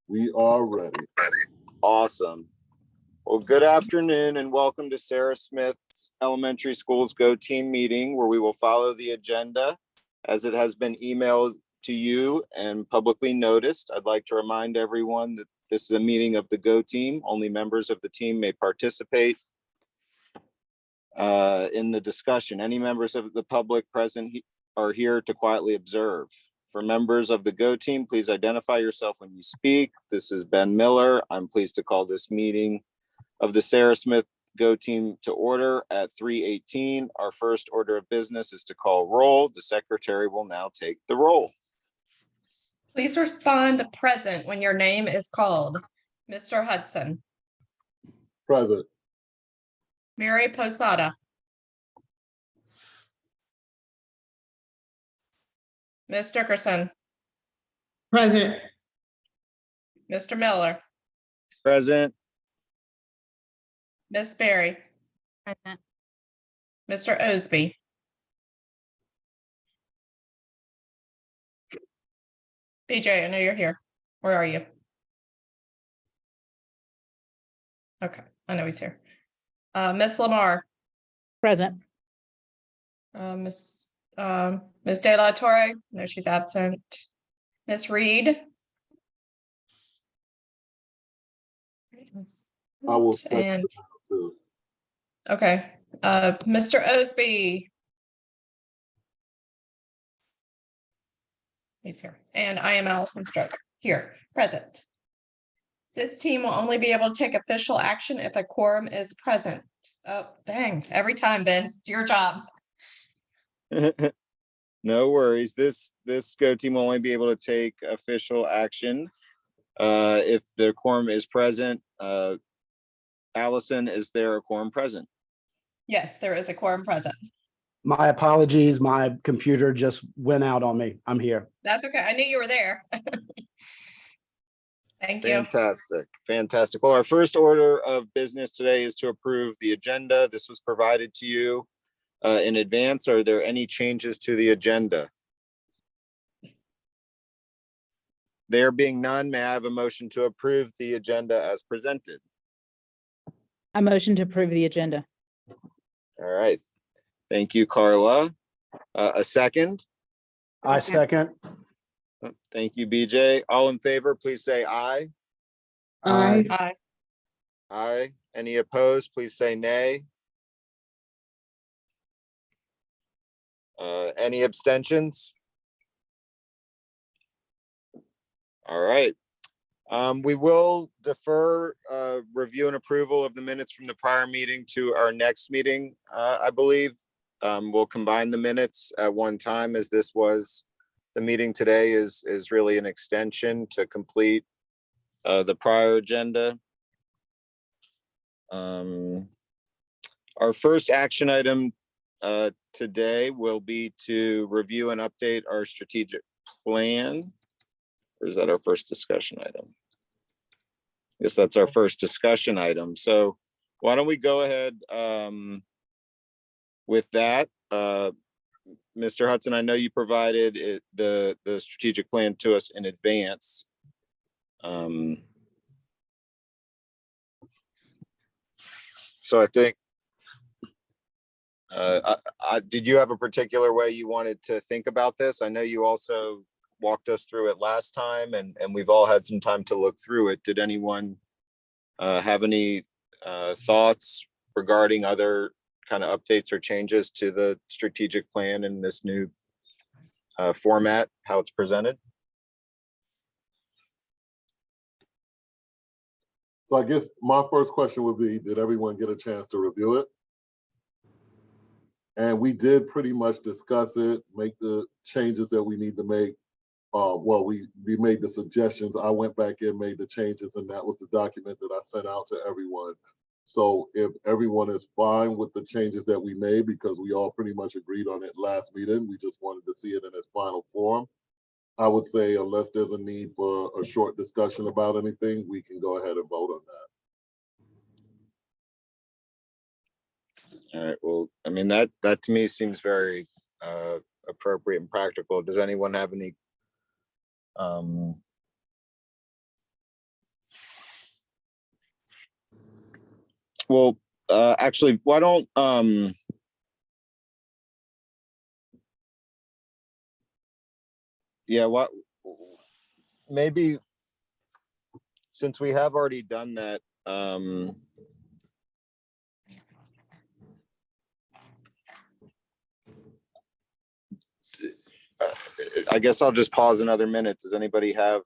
We are ready. Awesome. Well, good afternoon and welcome to Sarah Smith's Elementary School's Go Team Meeting, where we will follow the agenda as it has been emailed to you and publicly noticed. I'd like to remind everyone that this is a meeting of the Go Team. Only members of the team may participate in the discussion. Any members of the public present are here to quietly observe. For members of the Go Team, please identify yourself when you speak. This is Ben Miller. I'm pleased to call this meeting of the Sarah Smith Go Team to order at 3:18. Our first order of business is to call roll. The secretary will now take the roll. Please respond present when your name is called. Mr. Hudson. Present. Mary Posada. Ms. Dickerson. Present. Mr. Miller. Present. Ms. Berry. Present. Mr. Osby. BJ, I know you're here. Where are you? Okay, I know he's here. Ms. Lamar. Present. Ms. De La Torre. No, she's absent. Ms. Reed. I will. And okay, Mr. Osby. He's here. And I am Allison Stroke, here, present. This team will only be able to take official action if a quorum is present. Oh, dang, every time, Ben, it's your job. No worries. This Go Team will only be able to take official action if the quorum is present. Allison, is there a quorum present? Yes, there is a quorum present. My apologies, my computer just went out on me. I'm here. That's okay. I knew you were there. Thank you. Fantastic. Fantastic. Well, our first order of business today is to approve the agenda. This was provided to you in advance. Are there any changes to the agenda? There being none, may I have a motion to approve the agenda as presented? I motion to approve the agenda. All right. Thank you, Carla. A second? I second. Thank you, BJ. All in favor, please say aye. Aye. Aye. Aye. Any opposed, please say nay. Any abstentions? All right. We will defer review and approval of the minutes from the prior meeting to our next meeting, I believe. We'll combine the minutes at one time, as this was, the meeting today is really an extension to complete the prior agenda. Our first action item today will be to review and update our strategic plan. Or is that our first discussion item? I guess that's our first discussion item. So why don't we go ahead with that? Mr. Hudson, I know you provided the strategic plan to us in advance. So I think, did you have a particular way you wanted to think about this? I know you also walked us through it last time, and we've all had some time to look through it. Did anyone have any thoughts regarding other kind of updates or changes to the strategic plan in this new format, how it's presented? So I guess my first question would be, did everyone get a chance to review it? And we did pretty much discuss it, make the changes that we need to make. Well, we made the suggestions. I went back in, made the changes, and that was the document that I sent out to everyone. So if everyone is fine with the changes that we made, because we all pretty much agreed on it last meeting, we just wanted to see it in its final form. I would say, unless there's a need for a short discussion about anything, we can go ahead and vote on that. All right, well, I mean, that to me seems very appropriate and practical. Does anyone have any Well, actually, why don't, yeah, what, maybe since we have already done that, I guess I'll just pause another minute. Does anybody have,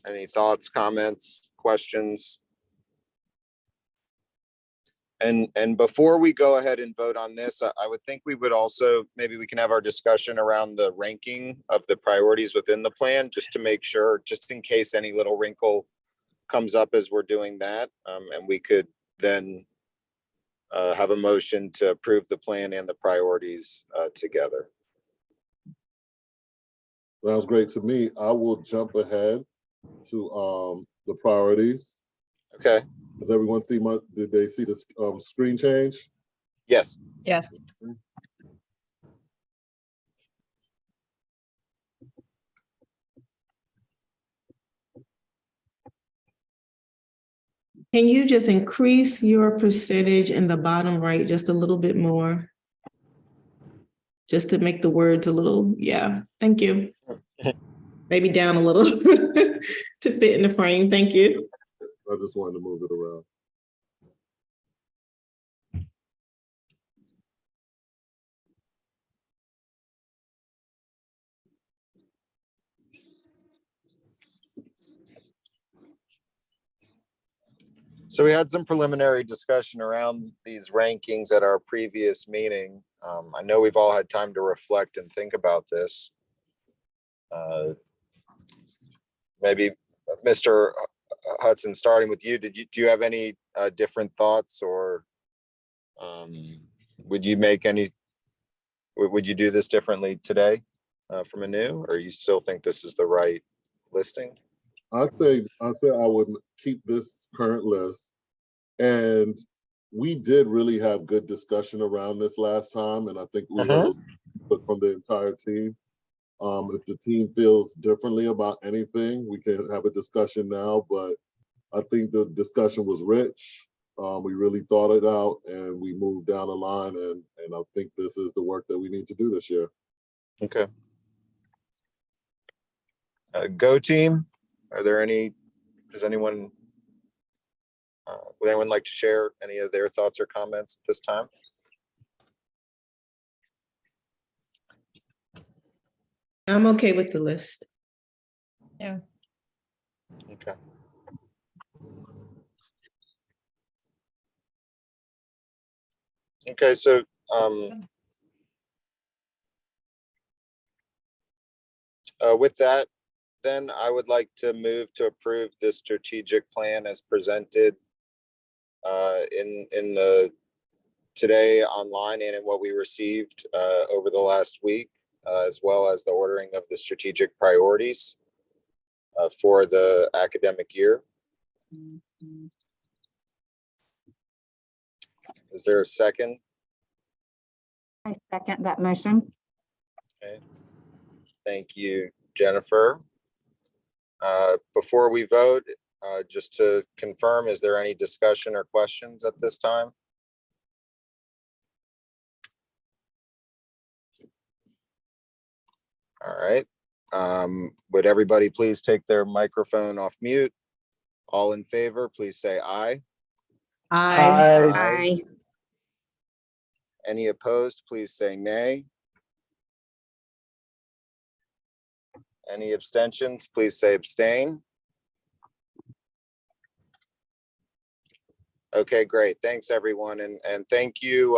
any thoughts, comments, questions? And before we go ahead and vote on this, I would think we would also, maybe we can have our discussion around the ranking of the priorities within the plan, just to make sure, just in case any little wrinkle comes up as we're doing that. And we could then have a motion to approve the plan and the priorities together. Sounds great to me. I will jump ahead to the priorities. Okay, Does everyone see did they see the screen change? yes. Yes. Can you just increase your percentage in the bottom right just a little bit more? Just to make the words a little, yeah, thank you. Maybe down a little to fit in the frame, thank you. I just wanted to move it around. So we had some preliminary discussion around these rankings at our previous meeting. I know we've all had time to reflect and think about this. Maybe Mr. Hudson, starting with you, do you have any different thoughts, or would you make any, would you do this differently today from anew, or you still think this is the right listing? I say I would keep this current list. And we did really have good discussion around this last time, and I think we heard input from the entire team. If the team feels differently about anything, we can have a discussion now, but I think the discussion was rich. We really thought it out, and we moved down the line, and I think this is the work that we need to do this year. Okay. Go team, are there any, does anyone, would anyone like to share any of their thoughts or comments at this time? I'm okay with the list. Yeah. Okay. Okay, so with that, then I would like to move to approve the strategic plan as presented in the today online and in what we received over the last week, as well as the ordering of the strategic priorities for the academic year. Is there a second? I second that motion. Okay. Thank you, Jennifer. Before we vote, just to confirm, is there any discussion or questions at this time? All right. Would everybody please take their microphone off mute? All in favor, please say aye. Aye. Any opposed, please say nay. Any abstentions, please say abstain. Okay, great. Thanks, everyone. And thank you,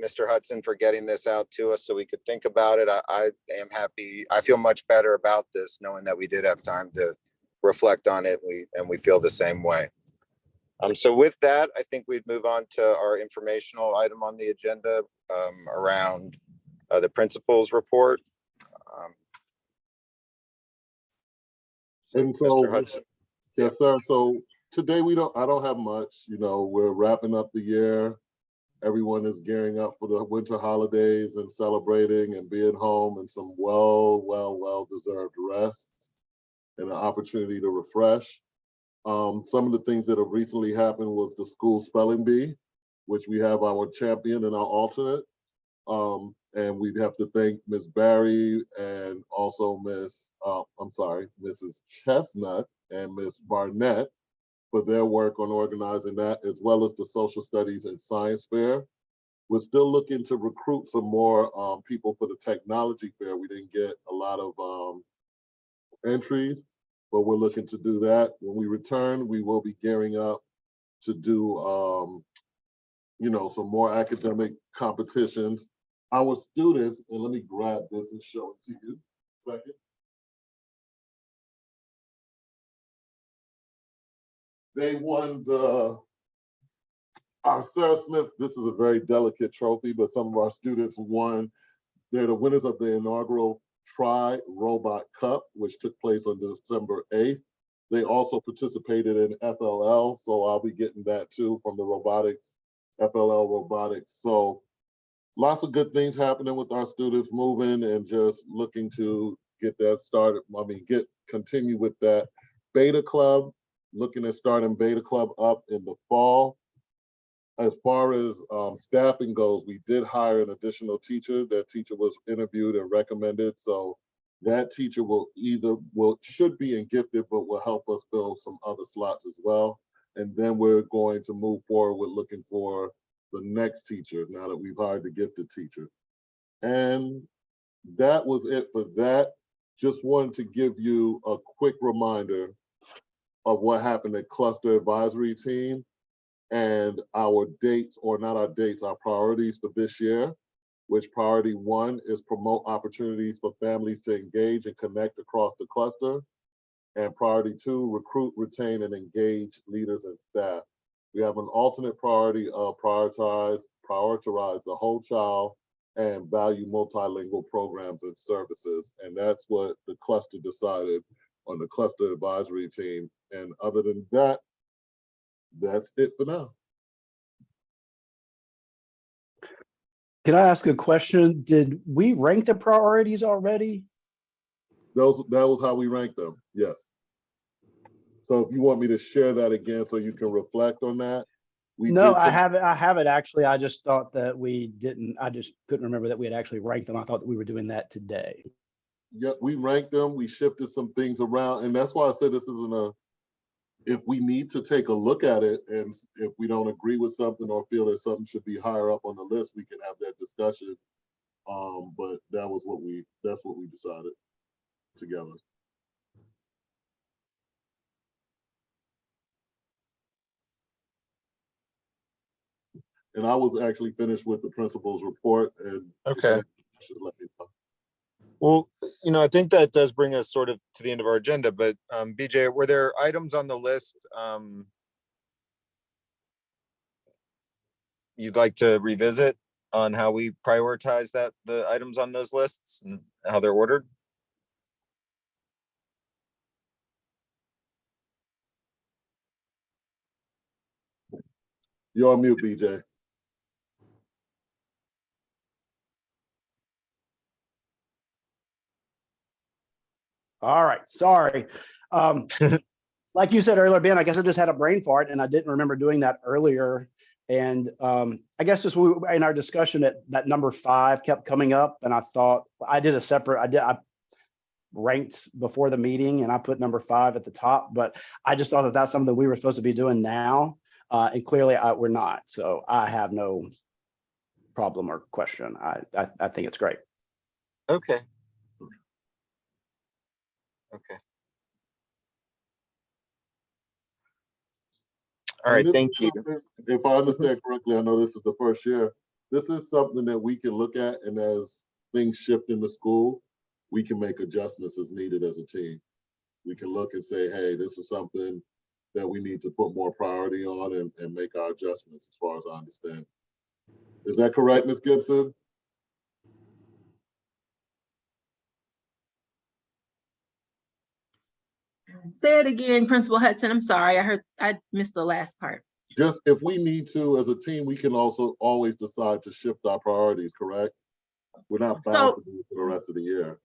Mr. Hudson, for getting this out to us so we could think about it. I am happy. I feel much better about this, knowing that we did have time to reflect on it. And we feel the same way. So with that, I think we'd move on to our informational item on the agenda around the principal's report. And so, Mr. Hudson. yes, sir. So today I don't have much. You know, we're wrapping up the year. everyone is gearing up for the winter holidays and celebrating and being home and some well-deserved rest and an opportunity to refresh. Some of the things that have recently happened was the school spelling bee, which we have our champion and our alternate. And we'd have to thank Ms. Barry and also Mrs. Chestnut and Ms. Barnett for their work on organizing that, as well as the social studies and science fair. We're still looking to recruit some more people for the technology fair. We didn't get a lot of entries, but we're looking to do that. When we return, we will be gearing up to do some more academic competitions. Our students, and let me grab this and show it to you. Second. They won our Sarah Smith, this is a very delicate trophy, but some of our students won. They're the winners of the inaugural Tri-Robot Cup, which took place on December 8th. They also participated in FLL, so I'll be getting that too from the robotics, FLL robotics. So lots of good things happening with our students moving and just looking to get that started. Continue with that. Beta Club, looking at starting Beta Club up in the fall. As far as staffing goes, we did hire an additional teacher. That teacher was interviewed and recommended. So that teacher should be in gifted, but will help us fill some other slots as well. And then we're going to move forward with looking for the next teacher now that we've hired the gifted teacher. And that was it for that. Just wanted to give you a quick reminder of what happened at Cluster Advisory Team and our dates, or not our dates, our priorities for this year, which priority 1 is promote opportunities for families to engage and connect across the cluster. And priority 2, recruit, retain, and engage leaders and staff. We have an alternate priority of prioritize the whole child and value multilingual programs and services. And that's what the cluster decided on the Cluster Advisory Team. And other than that, that's it for now. Can I ask a question? Did we rank the priorities already? That was how we ranked them, yes. So if you want me to share that again so you can reflect on that. No, I haven't actually. I just thought that we didn't. I just couldn't remember that we had actually ranked them. I thought that we were doing that today. Yeah, we ranked them. We shifted some things around. And that's why I said this isn't if we need to take a look at it, and if we don't agree with something or feel that something should be higher up on the list, we can have that discussion. But that's what we decided together. And I was actually finished with the principal's report, and Okay. should let me know. Well, I think that does bring us sort of to the end of our agenda, but BJ, were there items on the list you'd like to revisit on how we prioritize the items on those lists and how they're ordered? You're on mute, BJ. All right, sorry. Like you said earlier, Ben, I guess I just had a brain fart and I didn't remember doing that earlier. And I guess just in our discussion that number 5 kept coming up, and I thought I ranked before the meeting and I put number 5 at the top, but I just thought that that's something that we were supposed to be doing now. And clearly we're not. So I have no problem or question. I think it's great. Okay. Okay. All right, thank you. If I understand correctly, I know this is the first year. This is something that we can look at, and as things shift in the school, we can make adjustments as needed as a team. We can look and say, hey, this is something that we need to put more priority on and make our adjustments, as far as I understand. Is that correct, Ms. Gibson? Say it again, Principal Hudson. I'm sorry. I missed the last part. just if we need to, as a team, we can also always decide to shift our priorities, correct? We're not bound So- to do it for the rest of the year.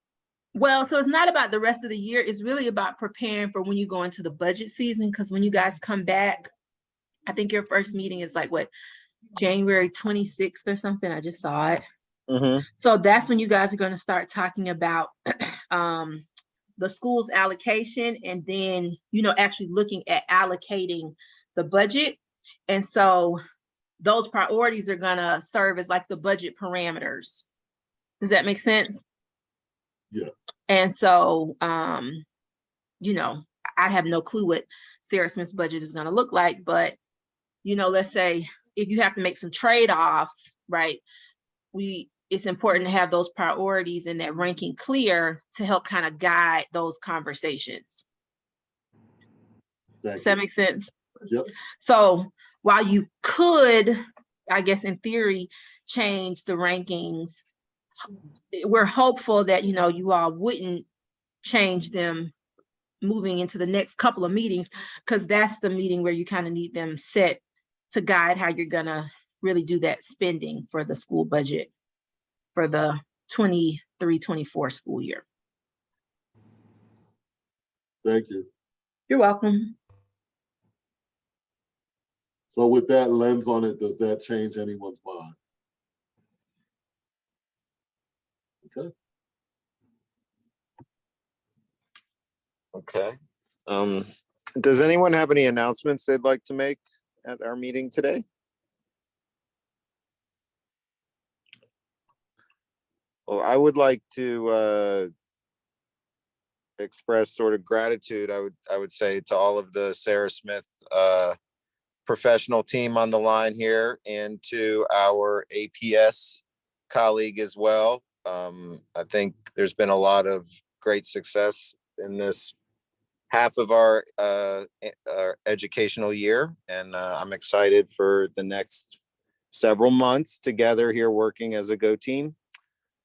Well, so it's not about the rest of the year. It's really about preparing for when you go into the budget season, because when you guys come back, I think your first meeting is like what, January 26th or something. I just saw it. Mhm. So that's when you guys are going to start talking about the school's allocation, and then, you know, actually looking at allocating the budget. And so those priorities are going to serve as like the budget parameters. Does that make sense? Yeah. And so, you know, I have no clue what Sarah Smith's budget is going to look like, but, you know, let's say if you have to make some trade-offs, right? It's important to have those priorities and that ranking clear to help kind of guide those conversations. Thank Does that you. make sense? Yep. So while you could, I guess in theory, change the rankings, we're hopeful that, you know, you all wouldn't change them moving into the next couple of meetings, because that's the meeting where you kind of need them set to guide how you're gonna really do that spending for the school budget for the 23-24 school year. Thank you. You're welcome. So with that lens on it, does that change anyone's mind? Okay. Okay. Does anyone have any announcements they'd like to make at our meeting today? Well, I would like to express sort of gratitude, I would say, to all of the Sarah Smith professional team on the line here, and to our APS colleague as well. I think there's been a lot of great success in this half of our educational year, and I'm excited for the next several months together here working as a Go team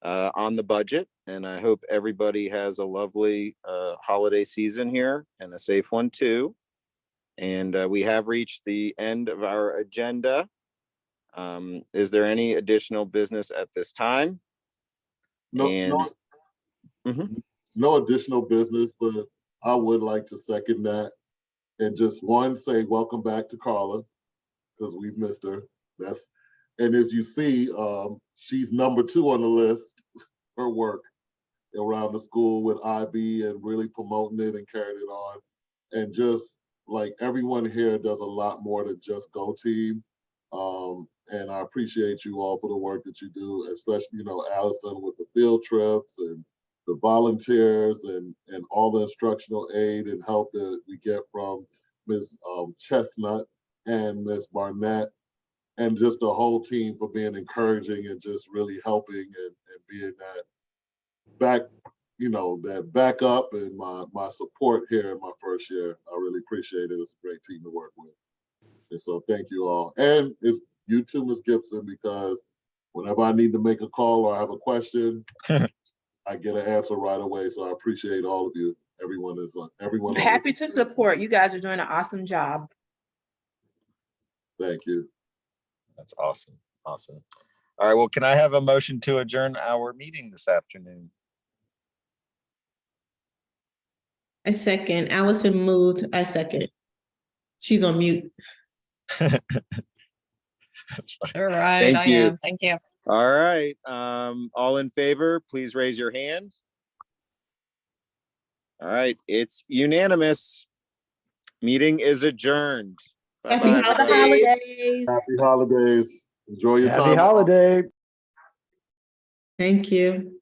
on the budget. And I hope everybody has a lovely holiday season here, and a safe one too. And we have reached the end of our agenda. Is there any additional business at this time? No, And no additional business, but I would like to second that. And just one, say welcome back to Carla, because we've missed her. And as you see, she's number 2 on the list, her work around the school with IB and really promoting it and carrying it on. And just like everyone here does a lot more than just Go Team. And I appreciate you all for the work that you do, especially, you know, Allison with the field trips and the volunteers and all the instructional aid and help that we get from Ms. Chestnut and Ms. Barnett, and just the whole team for being encouraging and just really helping and being that back, you know, that backup and my support here in my first year. I really appreciate it. It's a great team to work with. And so thank you all. And it's you too, Ms. Gibson, because whenever I need to make a call or I have a question, I get an answer right away. So I appreciate all of you. Everyone is everyone. Happy to support. You guys are doing an awesome job. Thank you. that's awesome. Awesome. All right. Well, can I have a motion to adjourn our meeting this afternoon? I second. Allison moved. I second. She's on mute. That's fine. All right, Thank I you. am. Thank you. All right. All in favor, please raise your hand. All right. It's unanimous. Meeting is adjourned. Happy Bye-bye, Happy everybody. holidays. Happy holidays. Enjoy your Happy time. holiday. Thank you.